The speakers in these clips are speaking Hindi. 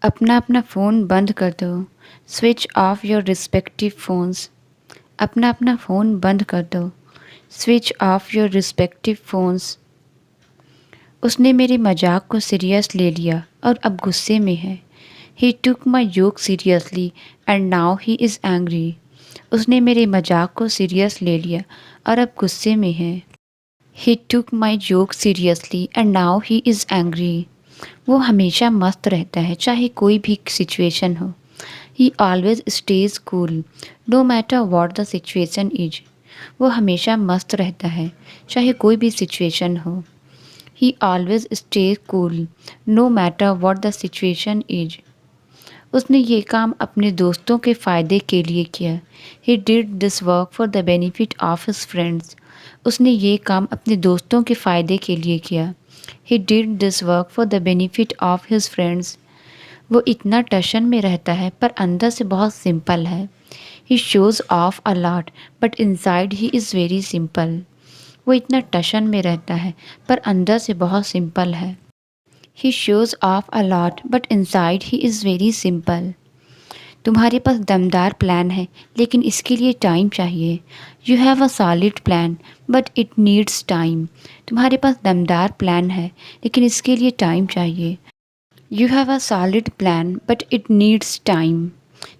अपना अपना फ़ोन बंद कर दो। Switch off your respective phones. अपना अपना फ़ोन बंद कर दो। Switch off your respective phones. उसने मेरे मजाक को सीरियस ले लिया और अब गुस्से में है। He took my joke seriously and now he is angry. उसने मेरे मजाक को सीरियस ले लिया और अब गुस्से में है। He took my joke seriously and now he is angry. वो हमेशा मस्त रहता है चाहे कोई भी सिचुएशन हो। He always stays cool no matter what the situation is. वो हमेशा मस्त रहता है चाहे कोई भी सिचुएशन हो। He always stays cool no matter what the situation is. उसने ये काम अपने दोस्तों के फ़ायदे के लिए किया। He did this work for the benefit of his friends. उसने ये काम अपने दोस्तों के फ़ायदे के लिए किया। He did this work for the benefit of his friends. वो इतना टशन में रहता है पर अंदर से बहुत सिंपल है। He shows off a lot but inside he is very simple. वो इतना टशन में रहता है पर अंदर से बहुत सिंपल है। He shows off a lot but inside he is very simple. तुम्हारे पास दमदार प्लान है लेकिन इसके लिए टाइम चाहिए। You have a solid plan but it needs time. तुम्हारे पास दमदार प्लान है लेकिन इसके लिए टाइम चाहिए। You have a solid plan but it needs time.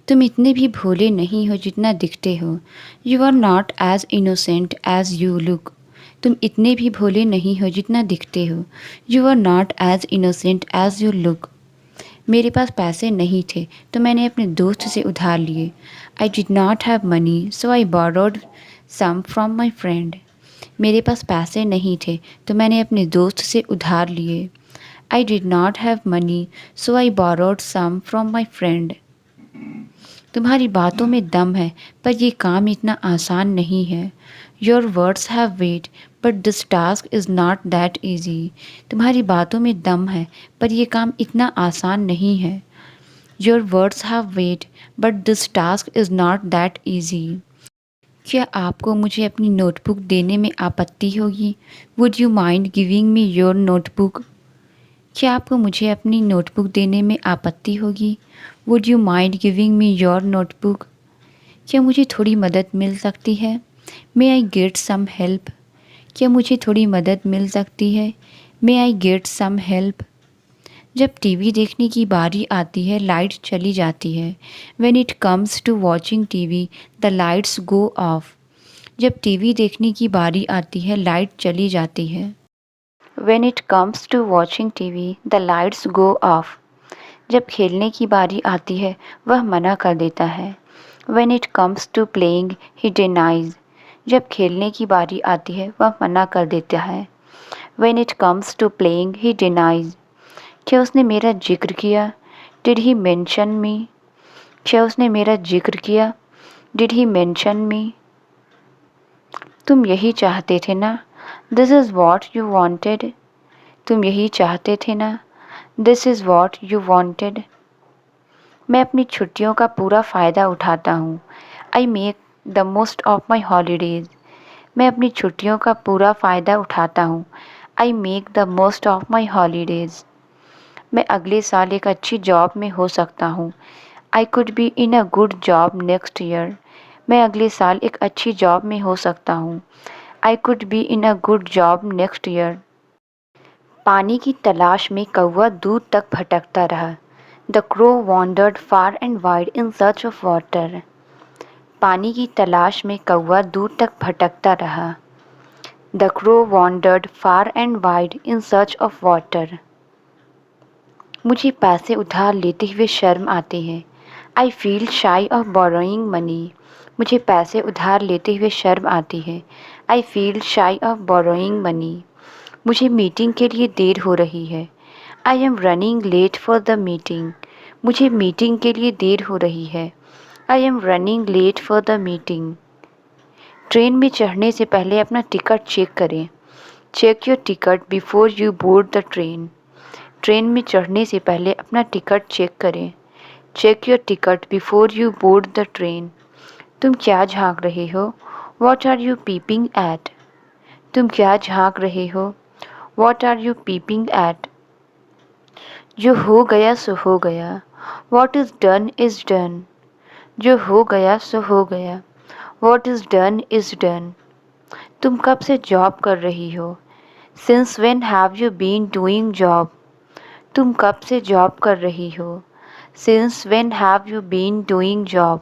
तुम इतने भी भोले नहीं हो जितना दिखते हो। You are not as innocent as you look. तुम इतने भी भोले नहीं हो जितना दिखते हो। You are not as innocent as you look. मेरे पास पैसे नहीं थे तो मैंने अपने दोस्त से उधार लिए। I did not have money so I borrowed some from my friend. मेरे पास पैसे नहीं थे तो मैंने अपने दोस्त से उधार लिए। I did not have money so I borrowed some from my friend. तुम्हारी बातों में दम है पर यह काम इतना आसान नहीं है। Your words have weight but this task is not that easy. तुम्हारी बातों में दम है पर यह काम इतना आसान नहीं है। Your words have weight but this task is not that easy. क्या आपको मुझे अपनी नोटबुक देने में आपत्ति होगी? Would you mind giving me your notebook? क्या आपको मुझे अपनी नोटबुक देने में आपत्ति होगी? Would you mind giving me your notebook? क्या मुझे थोड़ी मदद मिल सकती है? May I get some help? क्या मुझे थोड़ी मदद मिल सकती है? May I get some help? जब टीवी देखने की बारी आती है लाइट चली जाती है। When it comes to watching TV the lights go off. जब टीवी देखने की बारी आती है लाइट चली जाती है। When it comes to watching TV, the lights go off. जब खेलने की बारी आती है वह मना कर देता है। When it comes to playing, he denies. जब खेलने की बारी आती है वह मना कर देता है। When it comes to playing, he denies. क्या उसने मेरा जिक्र किया? Did he mention me? क्या उसने मेरा जिक्र किया? Did he mention me? तुम यही चाहते थे ना? This is what you wanted. तुम यही चाहते थे ना? This is what you wanted. मैं अपनी छुट्टियों का पूरा फ़ायदा उठाता हूँ। I make the most of my holidays. मैं अपनी छुट्टियों का पूरा फ़ायदा उठाता हूँ। I make the most of my holidays. मैं अगले साल एक अच्छी जॉब में हो सकता हूँ। I could be in a good job next year. मैं अगले साल एक अच्छी जॉब में हो सकता हूँ। I could be in a good job next year. पानी की तलाश में कौवा दूर तक भटकता रहा। The crow wandered far and wide in search of water. पानी की तलाश में कौवा दूर तक भटकता रहा। The crow wandered far and wide in search of water. मुझे पैसे उधार लेते हुए शर्म आती है। आई फील शाई ऑफ बोरोइंग मनी। मुझे पैसे उधार लेते हुए शर्म आती है। आई फील शाई ऑफ बोरोइंग मनी। मुझे मीटिंग के लिए देर हो रही है। I am running late for the meeting. मुझे मीटिंग के लिए देर हो रही है। I am running late for the meeting. Train में चढ़ने से पहले अपना टिकट चेक करें। Check your ticket before you board the train. Train में चढ़ने से पहले अपना टिकट चेक करें। Check your ticket before you board the train. तुम क्या झांक रहे हो? What are you peeping at? तुम क्या झांक रहे हो? What are you peeping at? जो हो गया सो हो गया। What is done is done. जो हो गया सो हो गया। What is done is done. तुम कब से जॉब कर रही हो? Since when have you been doing job. तुम कब से जॉब कर रही हो? Since when have you been doing job.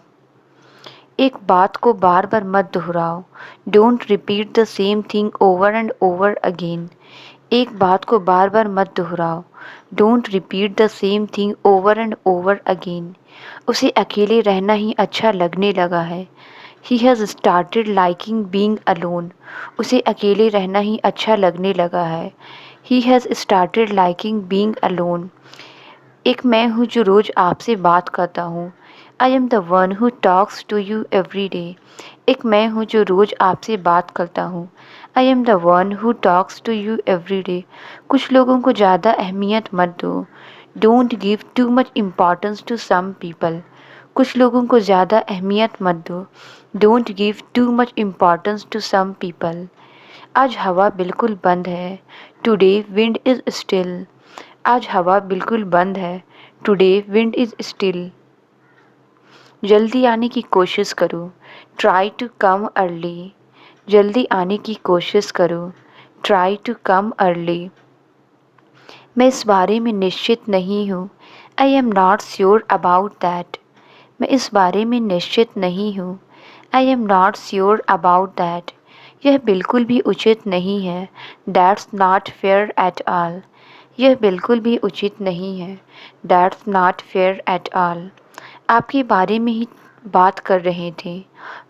एक बात को बार बार मत दोहराओ। Don't repeat the same thing over and over again. एक बात को बार बार मत दोहराओ। Don't repeat the same thing over and over again. उसे अकेले रहना ही अच्छा लगने लगा है। He has started liking being alone. उसे अकेले रहना ही अच्छा लगने लगा है। He has started liking being alone. एक मैं हूँ जो रोज़ आपसे बात करता हूँ। I am the one who talks to you every day. एक मैं हूँ जो रोज़ आपसे बात करता हूँ। I am the one who talks to you every day. कुछ लोगों को ज़्यादा अहमियत मत दो। Don't give too much importance to some people. कुछ लोगों को ज़्यादा अहमियत मत दो। Don't give too much importance to some people. आज हवा बिल्कुल बंद है। Today wind is still. आज हवा बिल्कुल बंद है। Today wind is still. जल्दी आने की कोशिश करो। Try to come early. जल्दी आने की कोशिश करो। Try to come early. मैं इस बारे में निश्चित नहीं हूँ। I am not sure about that. मैं इस बारे में निश्चित नहीं हूँ। I am not sure about that. यह बिल्कुल भी उचित नहीं है। That's not fair at all. यह बिल्कुल भी उचित नहीं है। That's not fair at all. आपके बारे में ही बात कर रहे थे।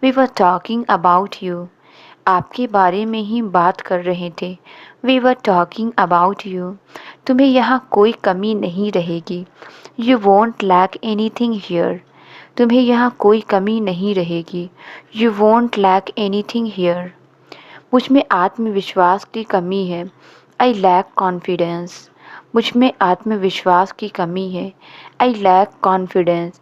We were talking about you. आपके बारे में ही बात कर रहे थे। We were talking about you. तुम्हें यहाँ कोई कमी नहीं रहेगी। You won't lack anything here. तुम्हें यहाँ कोई कमी नहीं रहेगी। You won't lack anything here. मुझ में आत्मविश्वास की कमी है। I lack confidence. मुझ में आत्मविश्वास की कमी है। I lack confidence.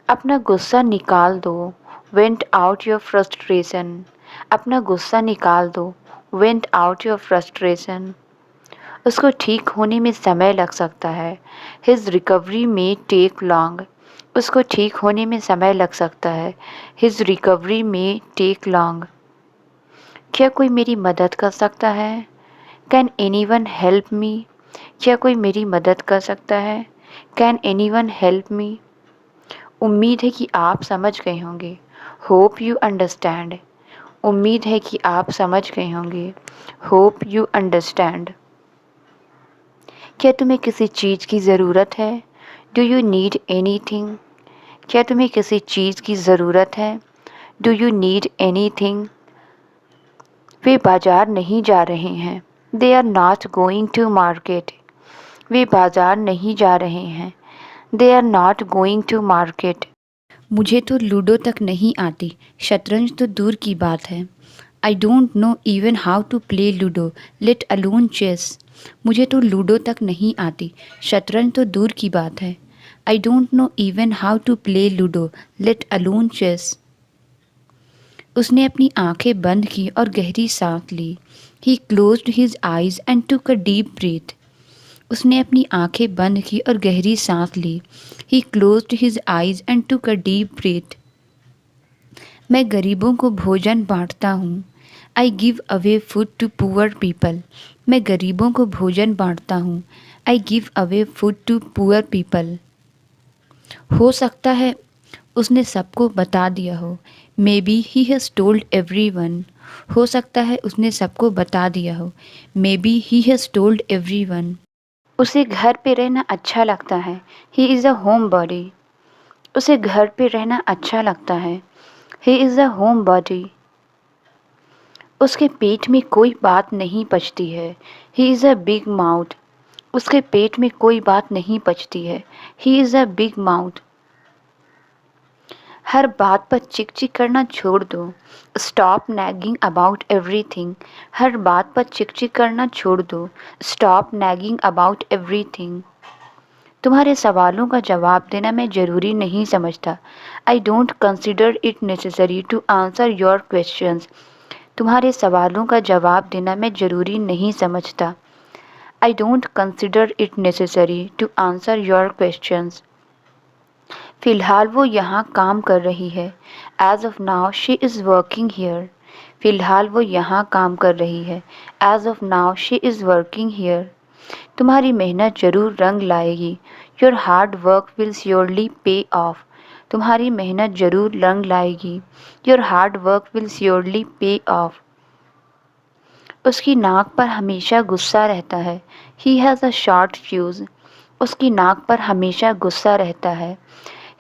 अपना गुस्सा निकाल दो। Vent out your frustration. अपना गुस्सा निकाल दो। Vent out your frustration. उसको ठीक होने में समय लग सकता है। हिज रिकवरी में टेक लॉन्ग। उसको ठीक होने में समय लग सकता है। हिज रिकवरी में टेक लॉन्ग। क्या कोई मेरी मदद कर सकता है? Can any one help me? क्या कोई मेरी मदद कर सकता है? Can any one help me? उम्मीद है कि आप समझ गए होंगे। Hope you understand. उम्मीद है कि आप समझ गए होंगे। Hope you understand. क्या तुम्हें किसी चीज़ की ज़रूरत है? Do you need anything? क्या तुम्हें किसी चीज़ की ज़रूरत है? Do you need anything? वे बाज़ार नहीं जा रहे हैं। They are not going to market. वे बाज़ार नहीं जा रहे हैं। They are not going to market. मुझे तो लूडो तक नहीं आती। शतरंज तो दूर की बात है। I don't know even how to play ludo, let alone chess. मुझे तो लूडो तक नहीं आती। शतरंज तो दूर की बात है। I don't know even how to play ludo, let alone chess. उसने अपनी आंखें बंद की और गहरी सांस ली। He closed his eyes and took a deep breath. उसने अपनी आंखें बंद की और गहरी सांस ली। He closed his eyes and took a deep breath. मैं गरीबों को भोजन बांटता हूँ। I give away food to poor people. मैं गरीबों को भोजन बांटता हूँ। I give away food to poor people. हो सकता है उसने सबको बता दिया हो। May be he has told everyone. हो सकता है उसने सबको बता दिया हो। May be he has told everyone. उसे घर पे रहना अच्छा लगता है। He is a homebody. उसे घर पे रहना अच्छा लगता है। He is a homebody. उसके पेट में कोई बात नहीं पचती है। He is a big mouth. उसके पेट में कोई बात नहीं पचती है। He is a big mouth. हर बात पर चिक चिक करना छोड़ दो। Stop nagging about everything. हर बात पर चिक चिक करना छोड़ दो। Stop nagging about everything. तुम्हारे सवालों का जवाब देना मैं ज़रूरी नहीं समझता। I don't consider it necessary to answer your questions. तुम्हारे सवालों का जवाब देना मैं ज़रूरी नहीं समझता। I don't consider it necessary to answer your questions. फ़िलहाल वो यहाँ काम कर रही है। As of now she is working here. फ़िलहाल वो यहाँ काम कर रही है। As of now she is working here. तुम्हारी मेहनत ज़रूर रंग लाएगी। Your hard work will surely pay off. तुम्हारी मेहनत ज़रूर रंग लाएगी। Your hard work will surely pay off. उसकी नाक पर हमेशा गुस्सा रहता है। He has a short fuse. उसकी नाक पर हमेशा गुस्सा रहता है।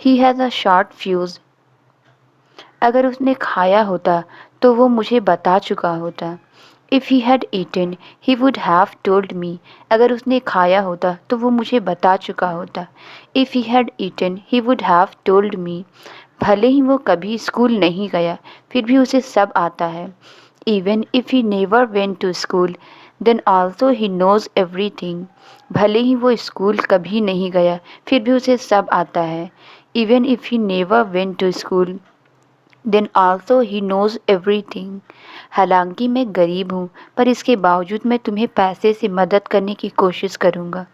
He has a short fuse. अगर उसने खाया होता तो वो मुझे बता चुका होता। If he had eaten he would have told me. अगर उसने खाया होता तो वो मुझे बता चुका होता। If he had eaten he would have told me. भले ही वो कभी स्कूल नहीं गया फिर भी उसे सब आता है। Even if he never went to school then also he knows everything. भले ही वो स्कूल कभी नहीं गया फिर भी उसे सब आता है। Even if he never went to school then also he knows everything. हालांकि मैं गरीब हूँ पर इसके बावजूद मैं तुम्हें पैसे से मदद करने की कोशिश करूँगा।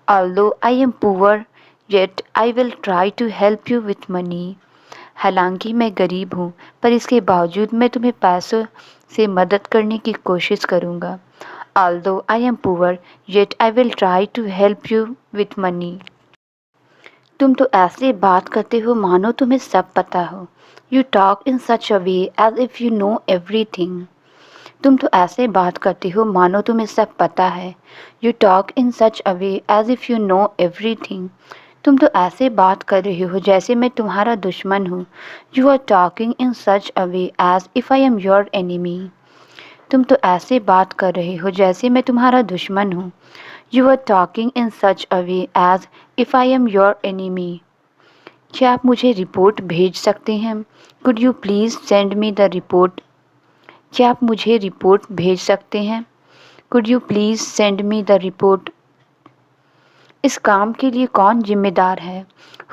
Although I am poor yet I will try to help you with money. हालांकि मैं गरीब हूँ पर इसके बावजूद मैं तुम्हें पैसों से मदद करने की कोशिश करूँगा। Although I am poor yet I will try to help you with money. तुम तो ऐसे बात करते हो मानो तुम्हें सब पता हो। You talk in such a way as if you know everything. तुम तो ऐसे बात करते हो मानो तुम्हें सब पता है। You talk in such a way as if you know everything. तुम तो ऐसे बात कर रहे हो जैसे मैं तुम्हारा दुश्मन हूँ। You are talking in such a way as if I am your enemy. तुम तो ऐसे बात कर रहे हो जैसे मैं तुम्हारा दुश्मन हूँ। You are talking in such a way as if I am your enemy. क्या आप मुझे रिपोर्ट भेज सकते हैं? Could you please send me the report. क्या आप मुझे रिपोर्ट भेज सकते हैं? Could you please send me the report. इस काम के लिए कौन जिम्मेदार है?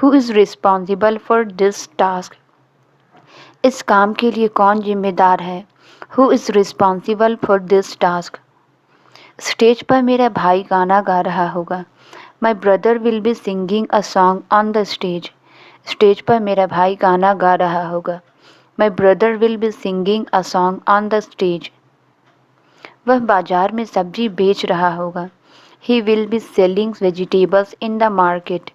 Who is responsible for this task. इस काम के लिए कौन जिम्मेदार है? Who is responsible for this task. Stage पर मेरा भाई गाना गा रहा होगा। My brother will be singing a song on the stage. Stage पर मेरा भाई गाना गा रहा होगा। My brother will be singing a song on the stage. वह बाजार में सब्जी बेच रहा होगा। He will be selling vegetables in the market.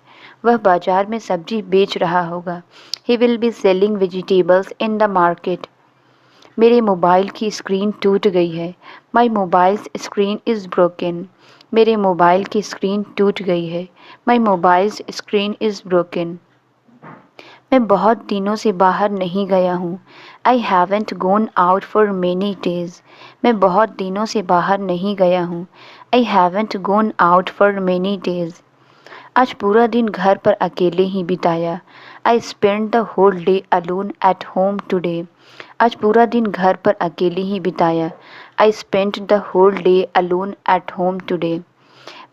वह बाजार में सब्जी बेच रहा होगा। He will be selling vegetables in the market. मेरे मोबाइल की स्क्रीन टूट गई है। My mobile screen is broken. मेरे मोबाइल की स्क्रीन टूट गई है। My mobile screen is broken. मैं बहुत दिनों से बाहर नहीं गया हूँ। I haven't gone out for many days. मैं बहुत दिनों से बाहर नहीं गया हूँ। I haven't gone out for many days. आज पूरा दिन घर पर अकेले ही बिताया। I spend the whole day alone at home today. आज पूरा दिन घर पर अकेले ही बिताया। I spend the whole day alone at home today.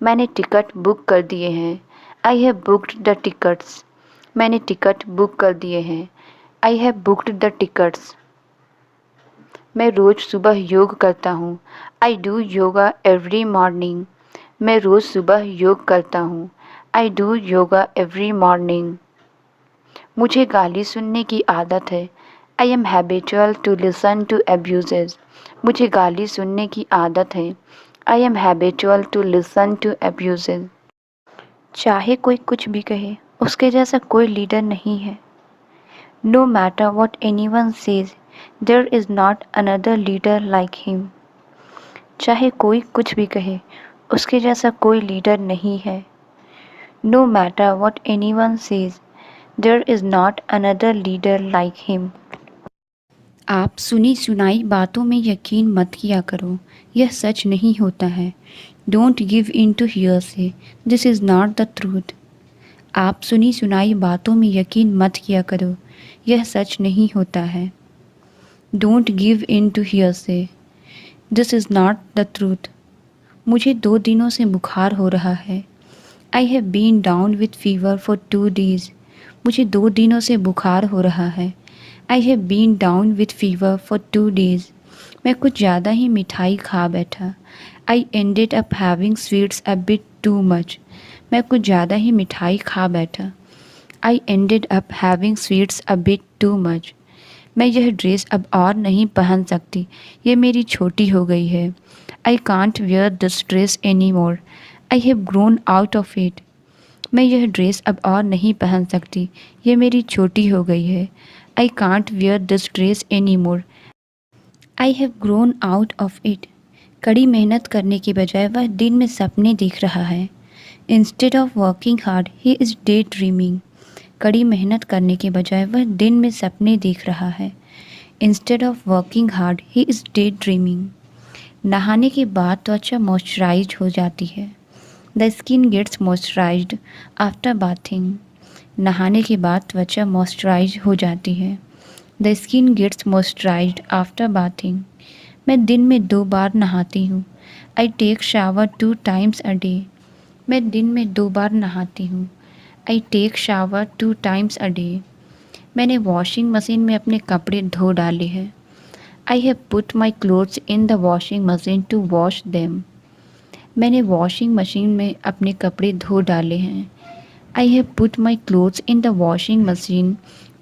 मैंने टिकट बुक कर दिए हैं। I have booked the tickets. मैंने टिकट बुक कर दिए हैं। I have booked the tickets. मैं रोज़ सुबह योग करता हूँ। I do yoga every morning. मैं रोज़ सुबह योग करता हूँ। I do yoga every morning. मुझे गाली सुनने की आदत है। I am habitual to listen to abuses. मुझे गाली सुनने की आदत है। I am habitual to listen to abuses. चाहे कोई कुछ भी कहे उसके जैसा कोई लीडर नहीं है। No matter what anyone says there is not another leader like him. चाहे कोई कुछ भी कहे उसके जैसा कोई लीडर नहीं है। No matter what anyone says there is not another leader like him. आप सुनी सुनाई बातों में यकीन मत किया करो, यह सच नहीं होता है। Don't give in to hearsay, this is not the truth. आप सुनी सुनाई बातों में यकीन मत किया करो, यह सच नहीं होता है। Don't give in to hearsay, this is not the truth. मुझे 2 दिनों से बुखार हो रहा है। I have been down with fever for 2 days. मुझे 2 दिनों से बुखार हो रहा है। I have been down with fever for 2 days. मैं कुछ ज़्यादा ही मिठाई खा बैठा। I ended up having sweets a bit too much. मैं कुछ ज़्यादा ही मिठाई खा बैठा। I ended up having sweets a bit too much. मैं यह ड्रेस अब और नहीं पहन सकती, ये मेरी छोटी हो गई है। I can't wear this dress anymore. I have grown out of it. मैं यह ड्रेस अब और नहीं पहन सकती, ये मेरी छोटी हो गई है। I can't wear this dress anymore. I have grown out of it. कड़ी मेहनत करने की बजाय वह दिन में सपने देख रहा है। Instead of working hard, he is daydreaming. कड़ी मेहनत करने के बजाय वह दिन में सपने देख रहा है। Instead of working hard, he is daydreaming. नहाने के बाद त्वचा मॉइस्चराइज हो जाती है। The skin gets moisturized after bathing. नहाने के बाद त्वचा मॉइस्चराइज हो जाती है। The skin gets moisturized after bathing. मैं दिन में 2 बार नहाती हूँ। I take shower 2 times a day. मैं दिन में 2 बार नहाती हूँ। I take shower 2 times a day. मैंने वॉशिंग मशीन में अपने कपड़े धो डाले हैं। I have put my clothes in the washing machine to wash them. मैंने वॉशिंग मशीन में अपने कपड़े धो डाले हैं। I have put my clothes in the washing machine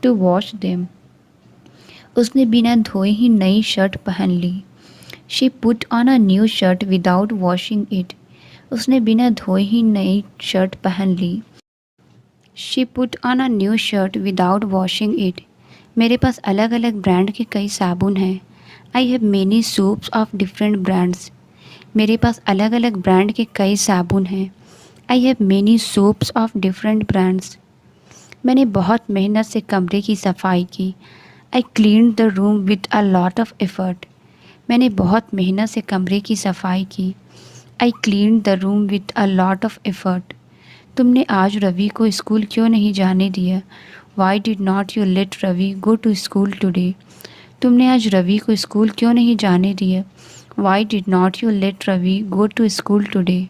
to wash them. उसने बिना धोए ही नई शर्ट पहन ली। She put on a new shirt without washing it. उसने बिना धोए ही नई शर्ट पहन ली। She put on a new shirt without washing it. मेरे पास अलग अलग ब्रांड के कई साबुन हैं। I have many soaps of different brands. मेरे पास अलग अलग ब्रांड के कई साबुन हैं। I have many soaps of different brands. मैंने बहुत मेहनत से कमरे की सफाई की। I cleaned the room with a lot of effort. मैंने बहुत मेहनत से कमरे की सफाई की। I cleaned the room with a lot of effort. तुमने आज रवि को स्कूल क्यों नहीं जाने दिया? Why did not you let Ravi go to school today? तुमने आज रवि को स्कूल क्यों नहीं जाने दिया? Why did not you let Ravi go to school today?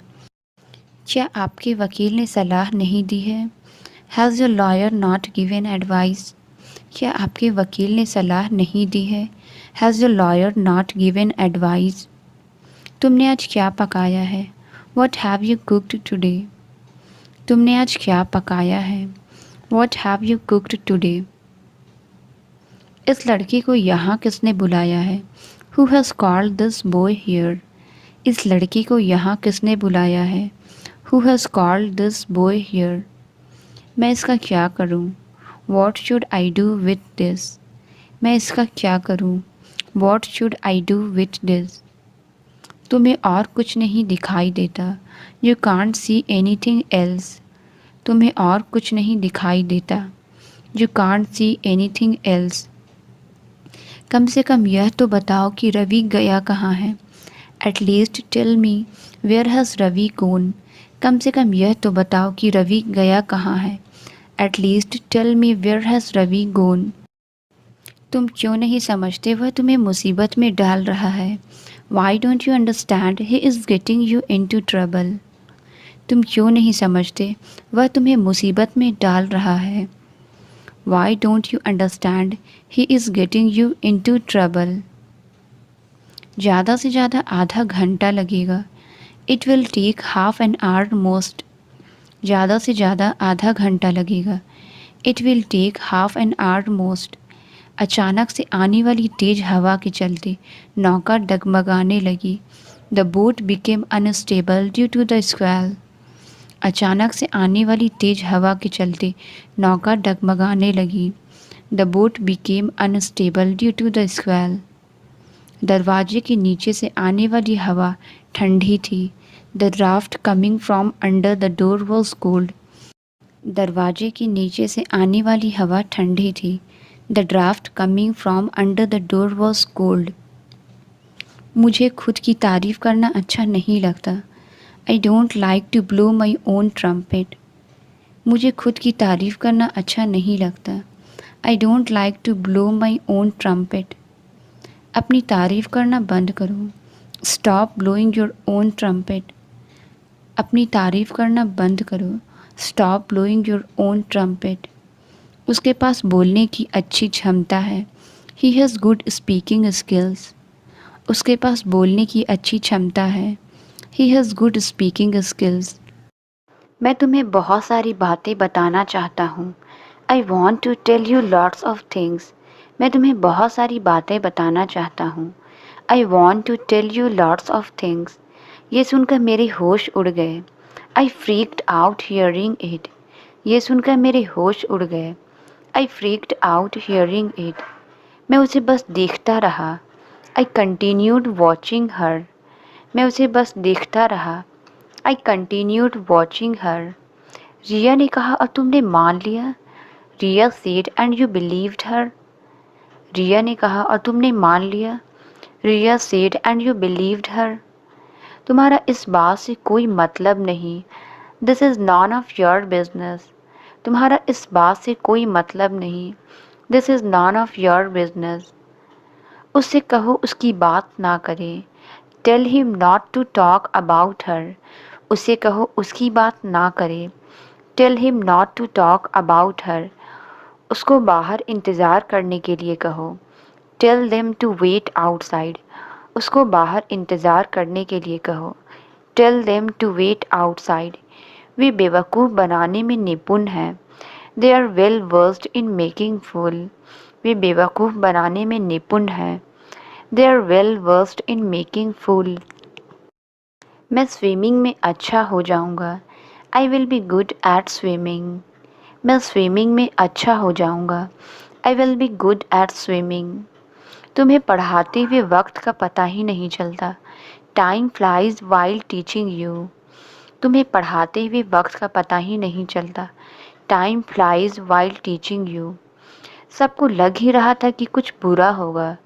क्या आपके वकील ने सलाह नहीं दी है? Has your lawyer not given advice? क्या आपके वकील ने सलाह नहीं दी है? Has your lawyer not given advice? तुमने आज क्या पकाया है? What have you cooked today? तुमने आज क्या पकाया है? What have you cooked today? इस लड़की को यहाँ किसने बुलाया है? Who has called this boy here? इस लड़की को यहाँ किसने बुलाया है? Who has called this boy here? मैं इसका क्या करूँ? What should I do with this? मैं इसका क्या करूँ? What should I do with this? तुम्हें और कुछ नहीं दिखाई देता। You can't see anything else. तुम्हें और कुछ नहीं दिखाई देता। You can't see anything else. कम से कम यह तो बताओ कि रवि गया कहाँ है। At least tell me where has Ravi gone. कम से कम यह तो बताओ कि रवि गया कहाँ है। At least tell me where has Ravi gone. तुम क्यों नहीं समझते वह तुम्हें मुसीबत में डाल रहा है? Why don't you understand he is getting you into trouble. तुम क्यों नहीं समझते वह तुम्हें मुसीबत में डाल रहा है? Why don't you understand he is getting you into trouble. ज़्यादा से ज़्यादा आधा घंटा लगेगा। It will take half an hour most. ज़्यादा से ज़्यादा आधा घंटा लगेगा। It will take half an hour most. अचानक से आने वाली तेज़ हवा के चलते नौका डगमगाने लगी। The boat became unstable due to the squall. अचानक से आने वाली तेज़ हवा के चलते नौका डगमगाने लगी। The boat became unstable due to the squall. दरवाजे के नीचे से आने वाली हवा ठंडी थी। The draft coming from under the door was cold. दरवाजे के नीचे से आने वाली हवा ठंडी थी। The draft coming from under the door was cold. मुझे खुद की तारीफ़ करना अच्छा नहीं लगता। I don't like to blow my own trumpet. मुझे खुद की तारीफ़ करना अच्छा नहीं लगता। I don't like to blow my own trumpet. अपनी तारीफ़ करना बंद करो। Stop blowing your own trumpet. अपनी तारीफ़ करना बंद करो। Stop blowing your own trumpet. उसके पास बोलने की अच्छी क्षमता है। He has good speaking skills. उसके पास बोलने की अच्छी क्षमता है। He has good speaking skills. मैं तुम्हें बहुत सारी बातें बताना चाहता हूँ। I want to tell you lots of things. मैं तुम्हें बहुत सारी बातें बताना चाहता हूँ। I want to tell you lots of things. ये सुनकर मेरे होश उड़ गए। I freaked out hearing it. ये सुनकर मेरे होश उड़ गए। I freaked out hearing it. मैं उसे बस देखता रहा। I continued watching her. मैं उसे बस देखता रहा। आई कंटिन्यूड वॉचिंग हर। रिया ने कहा, और तुमने मान लिया? Riya said and you believed her. Riya ने कहा, और तुमने मान लिया? Riya said and you believed her. तुम्हारा इस बात से कोई मतलब नहीं। This is none of your business. तुम्हारा इस बात से कोई मतलब नहीं। This is none of your business. उससे कहो उसकी बात ना करे। Tell him not to talk about her. उसे कहो उसकी बात ना करे। Tell him not to talk about her. उसको बाहर इंतज़ार करने के लिए कहो। Tell them to wait outside. उसको बाहर इंतज़ार करने के लिए कहो। Tell them to wait outside. वे बेवकूफ़ बनाने में निपुण हैं। They are well versed in making fool. वे बेवकूफ़ बनाने में निपुण हैं। They are well versed in making fool. मैं स्विमिंग में अच्छा हो जाऊंगा। I will be good at swimming. मैं स्विमिंग में अच्छा हो जाऊंगा। I will be good at swimming. तुम्हें पढ़ाते हुए वक्त का पता ही नहीं चलता। Time flies while teaching you. तुम्हें पढ़ाते हुए वक्त का पता ही नहीं चलता। Time flies while teaching you. सबको लग ही रहा था कि कुछ बुरा होगा।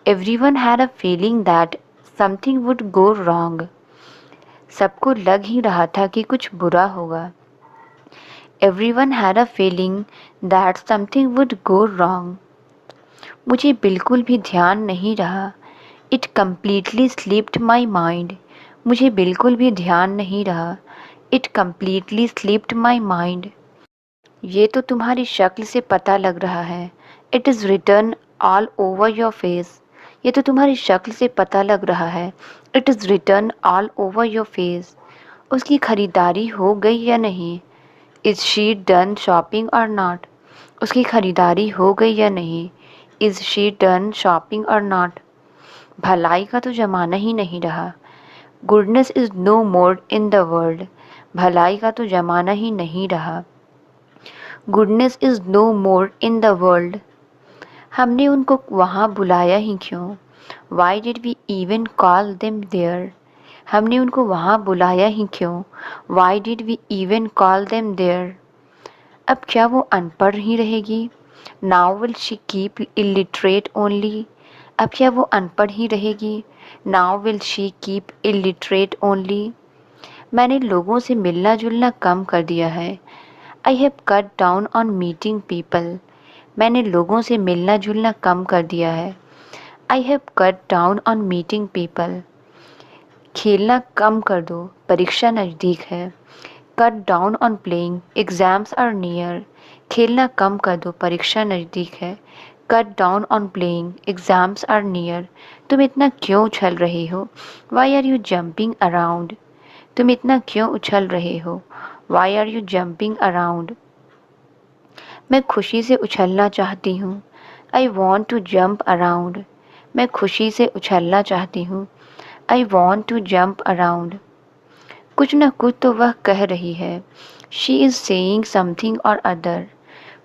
Everyone had a feeling that something would go wrong. सबको लग ही रहा था कि कुछ बुरा होगा। Everyone had a feeling that something would go wrong. मुझे बिल्कुल भी ध्यान नहीं रहा। It completely slipped my mind. मुझे बिल्कुल भी ध्यान नहीं रहा। It completely slipped my mind. ये तो तुम्हारी शक्ल से पता लग रहा है। It is written all over your face. ये तो तुम्हारी शक्ल से पता लग रहा है। It is written all over your face. उसकी खरीदारी हो गई या नहीं? Is she done shopping or not. उसकी खरीदारी हो गई या नहीं? Is she done shopping or not. भलाई का तो ज़माना ही नहीं रहा। Goodness is no more in the world. भलाई का तो ज़माना ही नहीं रहा। Goodness is no more in the world. हमने उनको वहाँ बुलाया ही क्यों? Why did we even call them there. हमने उनको वहाँ बुलाया ही क्यों? Why did we even call them there. अब क्या वो अनपढ़ ही रहेगी? Now will she keep illiterate only. अब क्या वो अनपढ़ ही रहेगी? Now will she keep illiterate only. मैंने लोगों से मिलना जुलना कम कर दिया है। I have cut down on meeting people. मैंने लोगों से मिलना जुलना कम कर दिया है। I have cut down on meeting people. खेलना कम कर दो, परीक्षा नज़दीक है। Cut down on playing, exams are near. खेलना कम कर दो, परीक्षा नज़दीक है। Cut down on playing, exams are near. तुम इतना क्यों उछल रहे हो? Why are you jumping around. तुम इतना क्यों उछल रहे हो? Why are you jumping around. मैं खुशी से उछलना चाहती हूँ। I want to jump around. मैं खुशी से उछलना चाहती हूँ। I want to jump around. कुछ न कुछ तो वह कह रही है। She is saying something or other.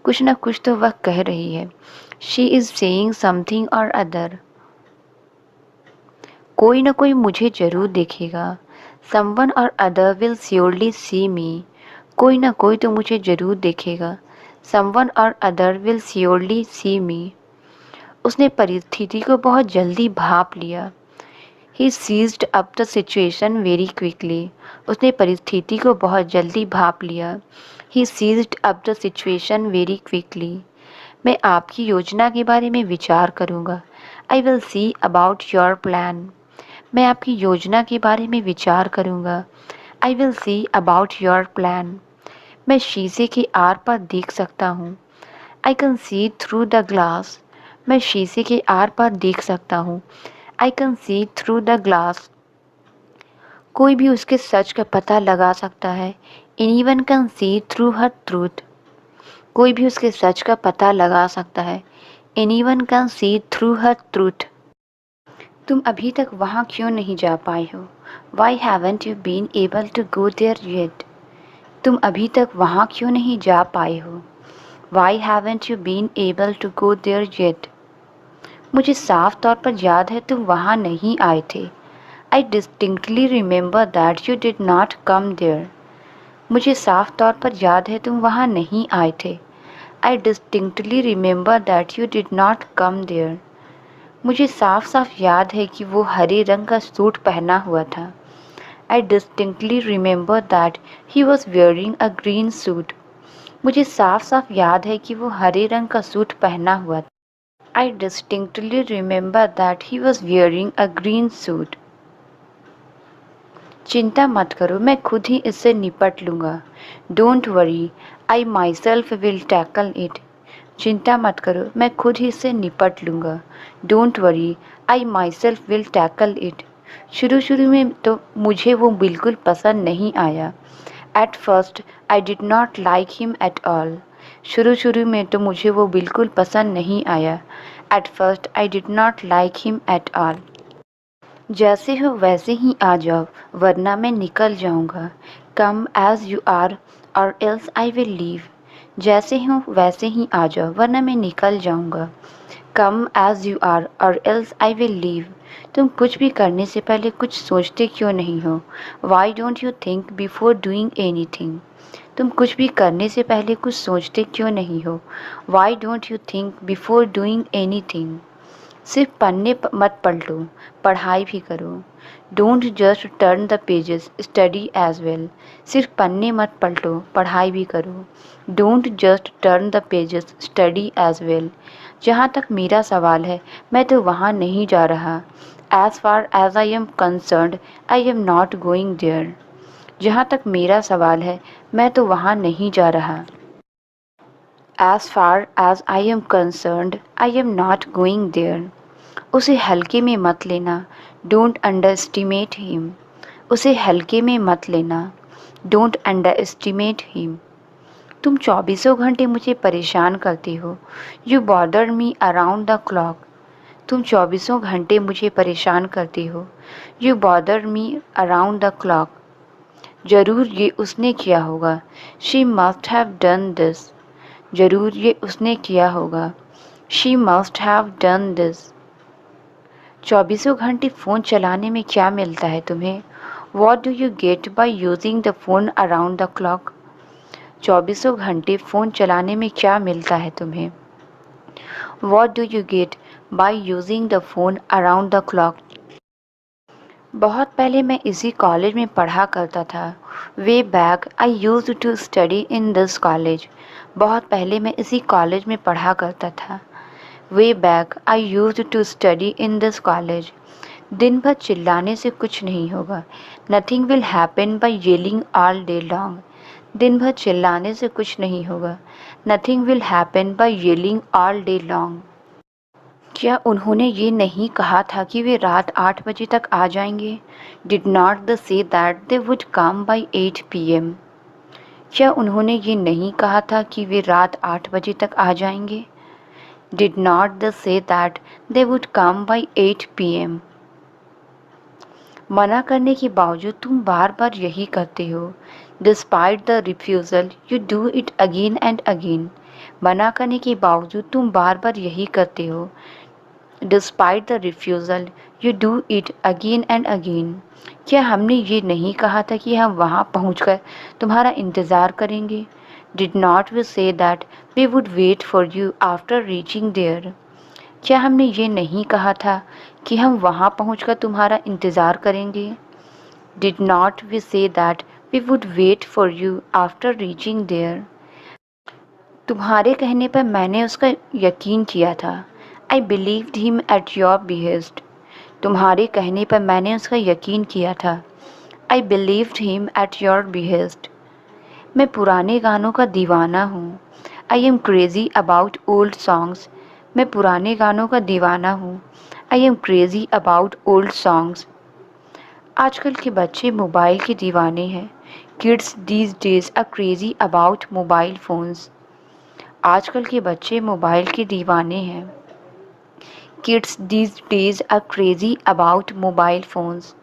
कुछ न कुछ तो वह कह रही है। She is saying something or other. कोई न कोई मुझे ज़रूर देखेगा। Someone or other will surely see me. कोई न कोई तो मुझे ज़रूर देखेगा। Someone or other will surely see me. उसने परिस्थिति को बहुत जल्दी भांप लिया। He seized up the situation very quickly. उसने परिस्थिति को बहुत जल्दी भांप लिया। He seized up the situation very quickly. मैं आपकी योजना के बारे में विचार करूँगा। I will see about your plan. मैं आपकी योजना के बारे में विचार करूँगा। I will see about your plan. मैं शीशे के आर पार देख सकता हूँ। I can see through the glass. मैं शीशे के आर पार देख सकता हूँ। I can see through the glass. कोई भी उसके सच का पता लगा सकता है। Anyone can see through her truth. कोई भी उसके सच का पता लगा सकता है। Anyone can see through her truth. तुम अभी तक वहाँ क्यों नहीं जा पाए हो? Why haven't you been able to go there yet. तुम अभी तक वहाँ क्यों नहीं जा पाए हो? Why haven't you been able to go there yet. मुझे साफ तौर पर याद है तुम वहाँ नहीं आए थे। I distinctly remember that you did not come there. मुझे साफ तौर पर याद है तुम वहाँ नहीं आए थे। I distinctly remember that you did not come there. मुझे साफ साफ याद है कि वो हरे रंग का सूट पहना हुआ था। आई distinctly remember that he was wearing a green suit. मुझे साफ साफ याद है कि वो हरे रंग का सूट पहना हुआ था। आई distinctly remember that he was wearing a green suit. चिंता मत करो, मैं खुद ही इससे निपट लूँगा। Don't worry, I my self will tackle it. चिंता मत करो, मैं खुद ही इससे निपट लूँगा। Don't worry, I my self will tackle it. शुरू शुरू में तो मुझे वो बिल्कुल पसंद नहीं आया। At first I did not like him at all. शुरू शुरू में तो मुझे वो बिल्कुल पसंद नहीं आया। At first I did not like him at all. जैसे हो वैसे ही आ जाओ, वरना मैं निकल जाऊंगा। कम एज यू आर और एल्स आई विल लीव। जैसे हो वैसे ही आ जाओ, वरना मैं निकल जाऊंगा। कम एज यू आर और एल्स आई विल लीव। तुम कुछ भी करने से पहले कुछ सोचते क्यों नहीं हो? Why don't you think before doing any thing. तुम कुछ भी करने से पहले कुछ सोचते क्यों नहीं हो? Why don't you think before doing anything. सिर्फ पन्ने मत पलटो, पढ़ाई भी करो। Don't just turn the pages, study as well. सिर्फ पन्ने मत पलटो, पढ़ाई भी करो। Don't just turn the pages, study as well. जहाँ तक मेरा सवाल है, मैं तो वहाँ नहीं जा रहा। As far as I am concerned, I am not going there. जहाँ तक मेरा सवाल है, मैं तो वहाँ नहीं जा रहा। As far as I am concerned, I am not going there. उसे हल्के में मत लेना। Don't underestimate him. उसे हल्के में मत लेना। Don't underestimate him. तुम चौबीसों घंटे मुझे परेशान करती हो। You bother me around the clock. तुम चौबीसों घंटे मुझे परेशान करती हो। You bother me around the clock. ज़रूर ये उसने किया होगा। She must have done this. ज़रूर ये उसने किया होगा। She must have done this. चौबीसों घंटे फ़ोन चलाने में क्या मिलता है तुम्हें? What do you get by using the phone around the clock? चौबीसों घंटे फ़ोन चलाने में क्या मिलता है तुम्हें? What do you get by using the phone around the clock? बहुत पहले मैं इसी कॉलेज में पढ़ा करता था। Way back I used to study in this college. बहुत पहले मैं इसी कॉलेज में पढ़ा करता था। Way back I used to study in this college. दिन भर चिल्लाने से कुछ नहीं होगा। Nothing will happen by yelling all day long. दिन भर चिल्लाने से कुछ नहीं होगा। Nothing will happen by yelling all day long. क्या उन्होंने ये नहीं कहा था कि वे रात 8 बजे तक आ जाएंगे? Did not the say that they would come by 8 PM? क्या उन्होंने ये नहीं कहा था कि वे रात 8 बजे तक आ जाएंगे? Did not the say that they would come by 8 PM? मना करने के बावजूद तुम बार बार यही करते हो। Despite the refusal you do it again and again. मना करने के बावजूद तुम बार बार यही करते हो। Despite the refusal, you do it again and again. क्या हमने ये नहीं कहा था कि हम वहाँ पहुँचकर तुम्हारा इंतज़ार करेंगे? Did not we say that we would wait for you after reaching there? क्या हमने ये नहीं कहा था कि हम वहाँ पहुँचकर तुम्हारा इंतज़ार करेंगे? Did not we say that we would wait for you after reaching there? तुम्हारे कहने पर मैंने उसका यकीन किया था। I believed him at your behest. तुम्हारे कहने पर मैंने उसका यकीन किया था। I believed him at your behest. मैं पुराने गानों का दीवाना हूँ। I am crazy about old songs. मैं पुराने गानों का दीवाना हूँ। I am crazy about old songs. आजकल के बच्चे मोबाइल के दीवाने हैं। Kids these days are crazy about mobile phones. आजकल के बच्चे मोबाइल के दीवाने हैं। Kids these days are crazy about mobile phones.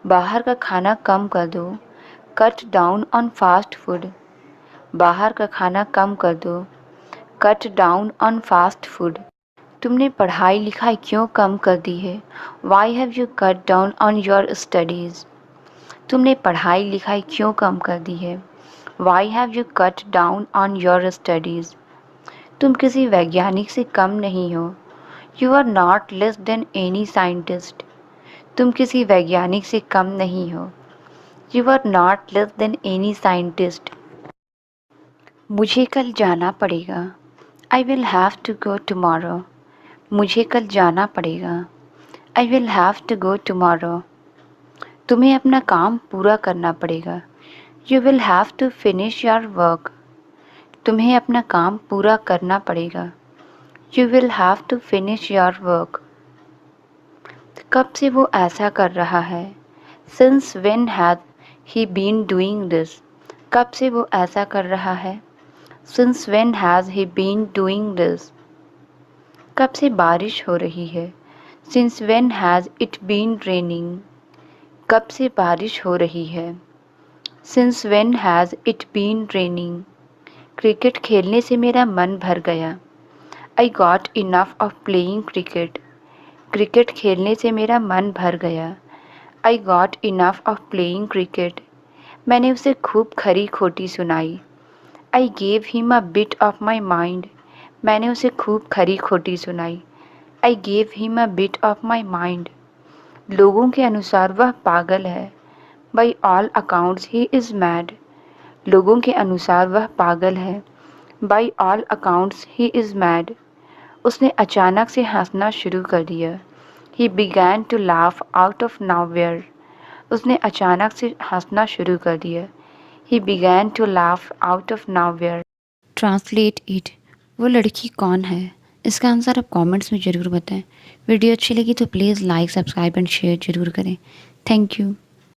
बाहर का खाना कम कर दो। Cut down on fast food. बाहर का खाना कम कर दो। Cut down on fast food. तुमने पढ़ाई लिखाई क्यों कम कर दी है? Why have you cut down on your studies? तुमने पढ़ाई लिखाई क्यों कम कर दी है? Why have you cut down on your studies? तुम किसी वैज्ञानिक से कम नहीं हो। You are not less than any scientist. तुम किसी वैज्ञानिक से कम नहीं हो। You are not less than any scientist. मुझे कल जाना पड़ेगा। I will have to go tomorrow. मुझे कल जाना पड़ेगा। I will have to go tomorrow. तुम्हें अपना काम पूरा करना पड़ेगा। You will have to finish your work. तुम्हें अपना काम पूरा करना पड़ेगा। You will have to finish your work. कब से वो ऐसा कर रहा है? Since when has he been doing this? कब से वो ऐसा कर रहा है? Since when has he been doing this? कब से बारिश हो रही है? Since when has it been raining? कब से बारिश हो रही है? Since when has it been raining? Cricket खेलने से मेरा मन भर गया। I got enough of playing cricket. Cricket खेलने से मेरा मन भर गया। I got enough of playing cricket. मैंने उसे खूब खरी खोटी सुनाई। I gave him a bit of my mind. मैंने उसे खूब खरी खोटी सुनाई। I gave him a bit of my mind. लोगों के अनुसार वह पागल है। By all accounts he is mad. लोगों के अनुसार वह पागल है। By all accounts he is mad. उसने अचानक से हंसना शुरू कर दिया। He began to laugh out of nowhere. उसने अचानक से हंसना शुरू कर दिया। He began to laugh out of nowhere. Translate it. वो लड़की कौन है? इसका आंसर आप कमेंट्स में ज़रूर बताएं। वीडियो अच्छी लगी तो please like, subscribe and share ज़रूर करें। Thank you.